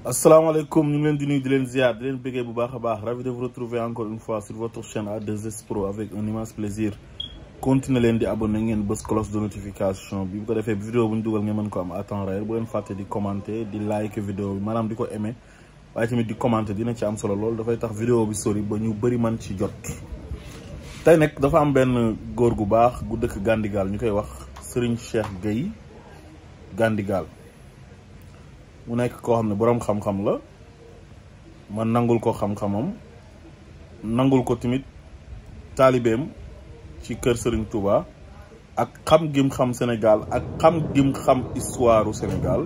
Asalaamaaleykum, ñu ngi leen di nuyu di leen ziar di leen bëggee bu baax a baax ravi de vous retrouver encore une fois sur votre chaîne A2S Pro avec un immense plaisir. Continuez leen di abonné ngeen bës cloche de notification bi bu ko defee vidéo bu ñu dugal ngeen mën ko am à temps réel bu leen fàtte di commenter di like vidéo bi maanaam di ko aimer waaye tamit di commenter dina ci am solo lool dafay tax vidéo bi sori ba ñu bëri man ci jot. Tey nag dafa am benn góor gu baax gu dëkk Gandigal ñu koy wax Serigne Cheikh Gueye Gandigal. mu nekk koo xam ne boroom xam-xam la man nangul ko xam-xamam nangul ko tamit taalibeem ci kër Serigne Touba ak xam gim xam Sénégal ak xam gim xam histoire u Sénégal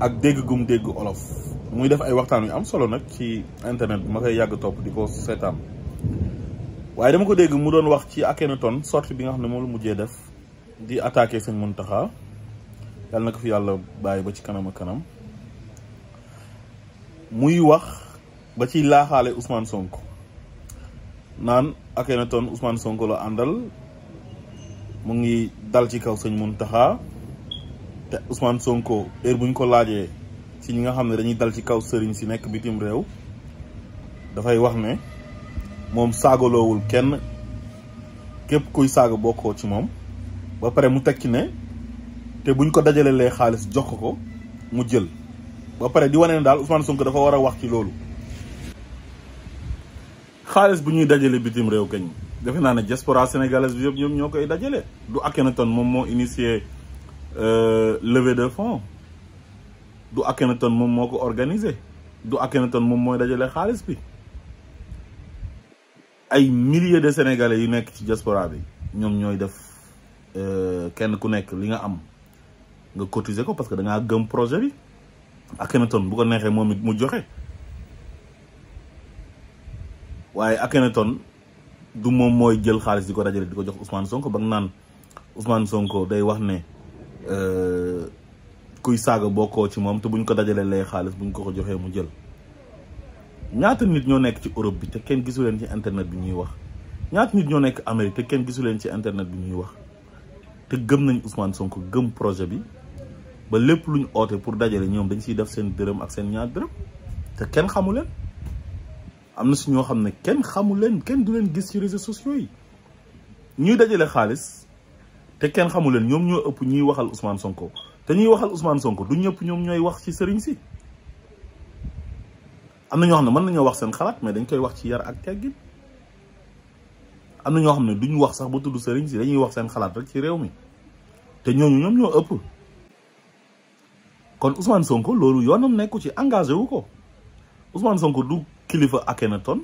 ak dégg gum dégg olof muy def ay waxtaan yu am solo nag ci internet bi ma koy yàgg topp di ko seetaan waaye dama ko dégg mu doon wax ci Akhenaton sortie bi nga xam ne moom la mujjee def di attaquer sëñ Mountakha yàlla na ko fi yàlla bàyyi ba ci kanam ak kanam muy wax ba ci laaxaale Ousmane Sonko naan Akhenaton Ousmane Sonko la àndal mu ngi dal ci kaw sëñ Mountakha te Ousmane Sonko heure bu ñu ko laajee ci ñi nga xam ne dañuy dal ci kaw sëriñ si nekk bitim réew dafay wax ne moom saagaloowul kenn képp kuy saaga bokkoo ci moom ba pare mu tekki ne te buñ ko dajalelee xaalis jox ko mu jël ba pare di wane ne daal Ousmane Sonko dafa war a wax ci loolu xaalis bu ñuy dajale bitim réew kañ defe naa ne diaspora sénégalaise bi yëpp ñoom ñoo koy dajale du Akhenaton moom moo initié levée de fonds du Akhenaton moom moo ko organisé du Akhenaton moom mooy dajale xaalis bi ay milliers de sénégalais yu nekk ci diaspora bi ñoom ñooy def kenn ku nekk li nga am nga cotiser ko parce que da ngaa gëm projet bi Akhenaton bu ko neexee moom it mu joxe waaye Akhenaton du moom mooy jël xaalis di ko dajale di ko jox Ousmane Sonko ba nga naan Ousmane Sonko day wax ne kuy saaga bokkoo ci moom te buñ ko dajalee lay xaalis buñ ko joxee mu jël. ñaata nit ñoo nekk ci Europe bi te kenn gisu leen ci internet bi ñuy wax ñaata nit ñoo nekk Amérique te kenn gisu leen ci internet bi ñuy wax te gëm nañ Ousmane Sonko gëm projet bi. ba lépp luñ oote pour dajale ñoom dañ siy def seen dërëm ak seen ñaar dërëm te kenn xamu leen am na si ñoo xam ne kenn xamu leen kenn du leen gis ci réseaux sociaux yi ñuy dajale xaalis te kenn xamu leen ñoom ñoo ëpp ñuy waxal Ousmane Sonko te ñuy waxal Ousmane Sonko du ñëpp ñoom ñooy wax ci sëriñ si am na ñoo xam ne mën nañoo wax seen xalaat mais dañ koy wax ci yar ak teggin am na ñoo xam ne duñ wax sax ba tudd sëriñ si dañuy wax seen xalaat rek ci réew mi te ñooñu ñoom ñoo ëpp. kon Ousmane Sonko loolu yoonam nekku ci engagé wu ko Ousmane Sonko du kilifa Akhenaton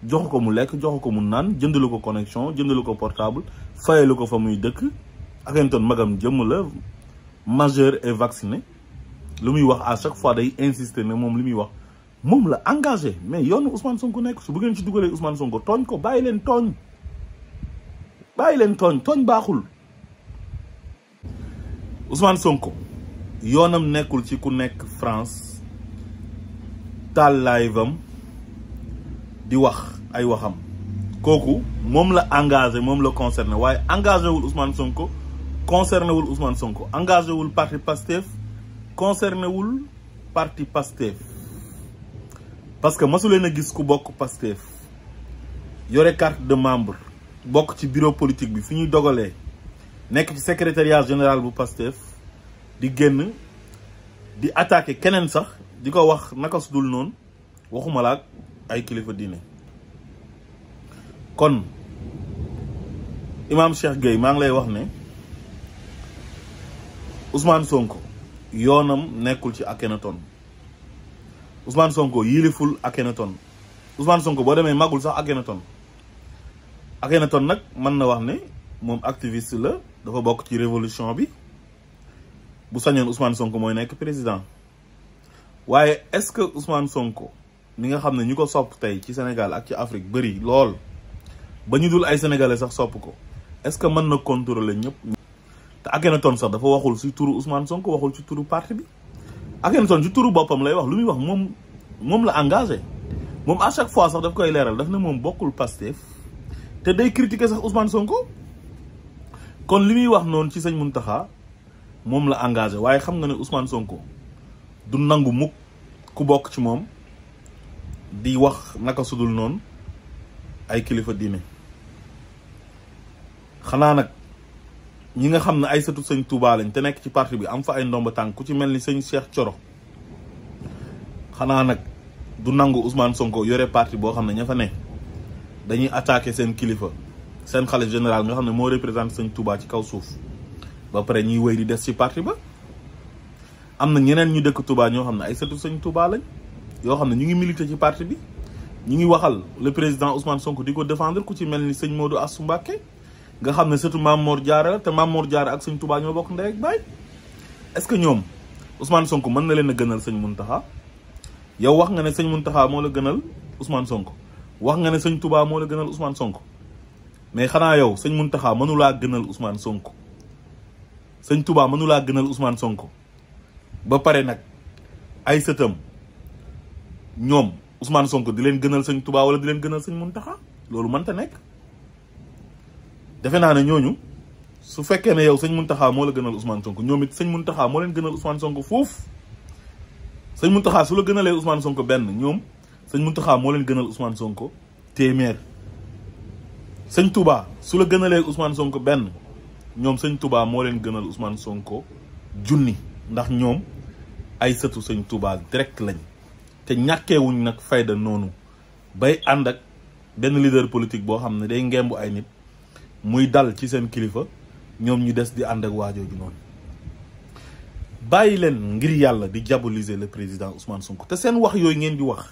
jox ko mu lekk jox ko mu naan jëndalu ko connexion jëndalu ko portable fayalu ko fa muy dëkk Akhenaton magam jëmm la majeur et vacciné lu muy wax à chaque fois day insister ne moom li muy wax moom la engagé mais yoonu Ousmane Sonko nekk su bu ngeen ci dugalee Ousmane Sonko tooñ ko bàyyi leen tooñ tooñ baaxul Ousmane Sonko. yoonam nekkul ci ku nekk France taal live am di wax ay waxam kooku moom la engagé moom la concerné waaye engagé wul Ousmane Sonko concerné wul Ousmane Sonko engagé wul parti Pastef concerné wul parti Pastef parce que masu leen a gis ku bokk Pastef yore carte de membre bokk ci bureau politique bi fi ñuy dogalee nekk ci secrétariat général bu Pastef di génn di attaquer keneen sax di ko wax naka su dul noonu waxuma la ak ay kilifa diine kon Imam Cheikh Gueye maa ngi lay wax ne Ousmane Sonko yoonam nekkul ci Akhenaton Ousmane Sonko yiliful Akhenaton Ousmane Sonko boo demee magul sax Akhenaton nag mën na wax ne moom activiste la dafa bokk ci révolution bi bu sañoon Ousmane Sonko mooy nekk président waaye est-ce que Ousmane Sonko mi nga xam ne ñu ko sopp tey ci Sénégal ak ci Afrique bëri lool ba ñu dul ay sénégalais sax sopp ko est-ce que mën na contrôler ñëpp. te Akhenaton sax dafa waxul ci turu Ousmane Sonko waxul ci turu parti bi Akhenaton ci turu boppam lay wax lu muy wax moom la engagé moom à chaque fois sax daf koy leeral daf ne moom bokkul Pastef te day critiquer sax Ousmane Sonko kon li muy wax noonu ci sëñ Mountakha moom la engagé waaye xam nga ne Ousmane Sonko du nangu mukk ku bokk ci moom di wax naka sudul noonu ay kilifa diine xanaa nag ñi nga xam ne ay sëtu sëñ Touba lañ te nekk ci parti bi am fa ay ndomba tànk ku ci mel ni sëñ Cheikh Thioro xanaa nag du nangu Ousmane Sonko yore parti boo xam ne ña fa ne dañuy attaqué seen kilifa seen xalif général nga xam ne moo représenté sëñ Touba ci kaw suuf ba pare ñuy wéy di des ci parti ba. am na ñeneen ñu dëkk Touba ñoo xam ne ay sëtu sëñ Touba lañ yoo xam ne ñu ngi milité ci parti bi ñu ngi waxal le président Ousmane Sonko di ko défendre ku ci mel ni sëñ Modou Astou Mbacké nga xam ne sëtu Mame Mor Diarra la te Mame Mor Diarra ak sëñ Touba ñoo bokk ndey ak baay. est-ce que ñoom Ousmane Sonko mën na leen a gënal sëñ Mountakha yow wax nga ne sëñ Mountakha moo la gënal Ousmane Sonko wax nga ne sëñ Touba moo la gënal Ousmane Sonko mais xanaa yow sëñ Mountakha mënulaa gënal Ousmane Sonko sëñ Touba mënulaa gënal Ousmane Sonko ba pare nag ay sëtam ñoom Ousmane Sonko di leen gënal sëñ Touba wala di leen gënal sëñ Mountakha loolu mënta nekk. defe naa ne ñooñu su fekkee ne yow sëñ Mountakha moo la gënal Ousmane Sonko ñoom it sëñ Mountakha moo leen gënal Ousmane Sonko foofu sëñ Mountakha su la gënalee Ousmane Sonko benn ñoom sëñ Mountakha moo leen gënal Ousmane Sonko téeméer sëñ Touba su la gënalee Ousmane Sonko benn ñoom sëñ Touba moo leen gënal Ousmane Sonko junni ndax ñoom ay sëtu sëñ Touba direct lañ te ñàkkeewuñ nag fayda noonu bay ànd ak benn leader politique boo xam ne day ngembu ay nit muy dal ci seen kilifa ñoom ñu des di ànd ak waajooju noonu. bàyyi leen ngir yàlla di diaboliser le président Ousmane Sonko te seen wax yooyu ngeen di wax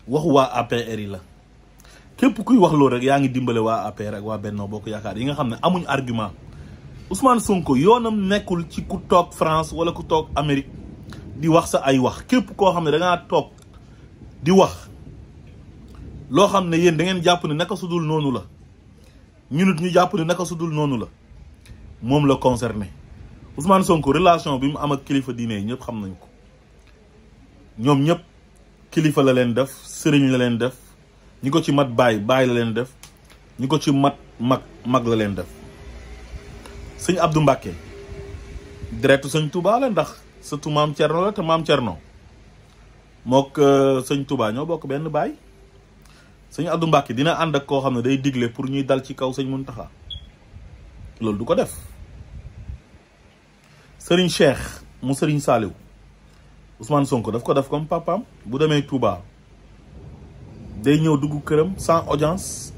waxu waa APR yi la képp kuy wax loolu rek yaa ngi dimbale waa APR ak waa Benno Bokk Yaakaar yi nga xam ne amuñ argument. Ousmane Sonko yoonam nekkul ci ku toog France wala ku toog Amérique di wax sa ay wax képp koo xam ne da ngaa toog di wax loo xam ne yéen da ngeen jàpp ne naka sudul noonu la ñu nit ñu jàpp ne naka sudul noonu la moom la concerné. Ousmane Sonko relation bi mu am ak kilifa diine yi ñëpp xam nañ ko ñoom ñëpp kilifa la leen def sëriñ la leen def ñi ko ci mat baay la leen def ñi ko ci mat mag la leen def. sëñ Abdou Mbacké deretu sëñ Touba la ndax sëtu maam Thierno la te maam Thierno mook sëñ Touba ñoo bokk benn baay. sëñ Abdou Mbacké dina ànd ak koo xam ne day digle pour ñuy dal ci kaw sëñ Mountakha loolu du ko def. Serigne Cheikh mu Serigne Saliou Ousmane Sonko daf ko def comme papaam bu demee Touba day ñëw dugg këram sans audience.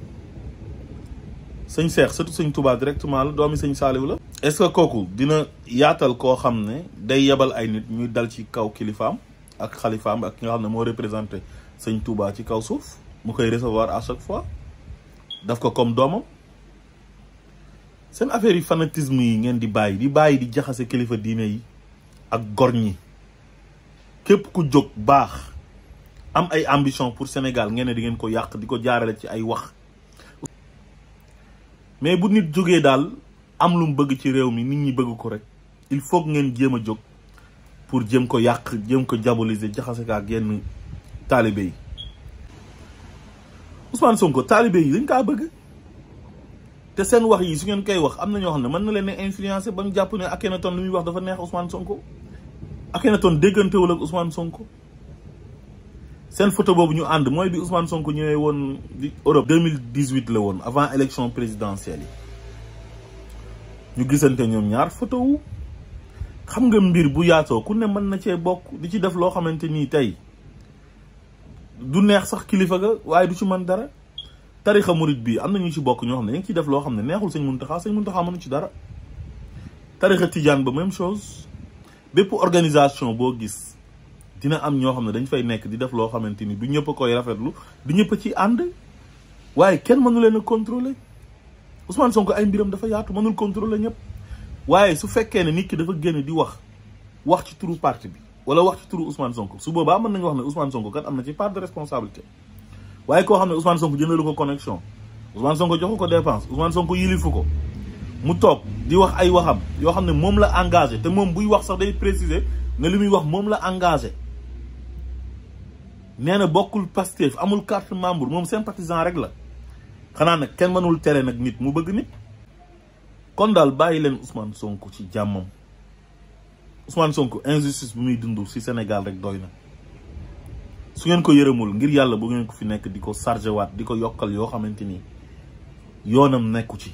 sëñ Cheikh surtout sëñ Touba directement la doomi sëñ Saliou la. est-ce que kooku dina yaatal koo xam ne day yebal ay nit ñuy dal ci kaw kilifaam ak xalifaam ak ki nga xam ne moo représenté sëñ Touba ci kaw suuf mu koy recevoir à chaque fois daf ko comme doomam. seen affaire yi fanatisme yi ngeen di bàyyi di jaxase kilifa diine yi ak gor ñi képp ku jóg baax am ay ambition pour Sénégal ngeen ne di ngeen ko yàq di ko jaarale ci ay wax. mais bu nit jógee daal am lu mu bëgg ci réew mi nit ñi bëgg ko rek il faut que ngeen jéem a jóg pour jéem ko yàq jéem ko diaboliser jaxase ka ak yenn taalibe yi. Ousmane Sonko taalibe yi dañ kaa bëgg te seen wax yi su ngeen koy wax am na ñoo xam ne mën na leen a influencer ba ñu jàpp ne Akhenaton li muy wax dafa neex Ousmane Sonko. Akhenaton déggantewul ak Ousmane Sonko seen photo boobu ñu ànd mooy bi Ousmane Sonko ñëwee woon di Europe 2018 la woon avant élection présidentielle yi ñu gisante ñoom ñaar photo wu. xam nga mbir bu yaatoo ku ne mën na cee bokk di ci def loo xamante nii tey du neex sax kilifa ga waaye du ci mën dara. tarixa murid bi am na ñu ci bokk ñoo xam ne ñu ngi ciy def loo xam ne neexul sëñ Mountakha mënu ci dara. tarixa tijaan ba même chose bépp organisation boo gis dina am ñoo xam ne dañ fay nekk di def loo xamante ni du ñëpp a koy rafetlu du ñëpp a ci ànd waaye kenn mënu leen a contrôler. Ousmane Sonko ay mbiram dafa yaatu mënul contrôler ñëpp waaye su fekkee ne nit ki dafa génn di wax ci turu parti bi wala wax ci turu Ousmane Sonko su boobaa mën nañu wax ne Ousmane Sonko kat am na ci part de responsabilité. waaye koo xam ne Ousmane Sonko jëndalu ko connexion Ousmane Sonko joxu ko dépense Ousmane Sonko yilifu ko mu toog di wax ay waxam yoo xam ne moom la engagé te moom buy wax sax day préciser ne li muy wax moom la engagé. nee na bokkul Pastef amul carte membre moom sympathisant rek la xanaa nag kenn mënul tere nag nit mu bëgg nit. kon daal bàyyi leen Ousmane Sonko ci jàmmam Ousmane Sonko injustice bu muy dund ci Sénégal rek doy na su ngeen ko yërëmul ngir yàlla bu ngeen ko fi nekk di ko chargé waat di ko yokkal yoo xamante ni yoonam nekku ci.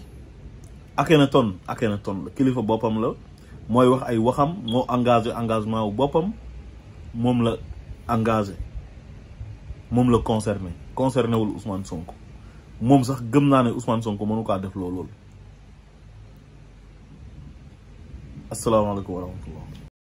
Akhenaton la kilifa boppam la mooy wax ay waxam moo engagé engagement wu boppam moom la engagé moom la concerné wul Ousmane Sonko moom sax gëm naa ne Ousmane Sonko mënu kaa def loolu. asalaamaaleykum wa rahmatullah.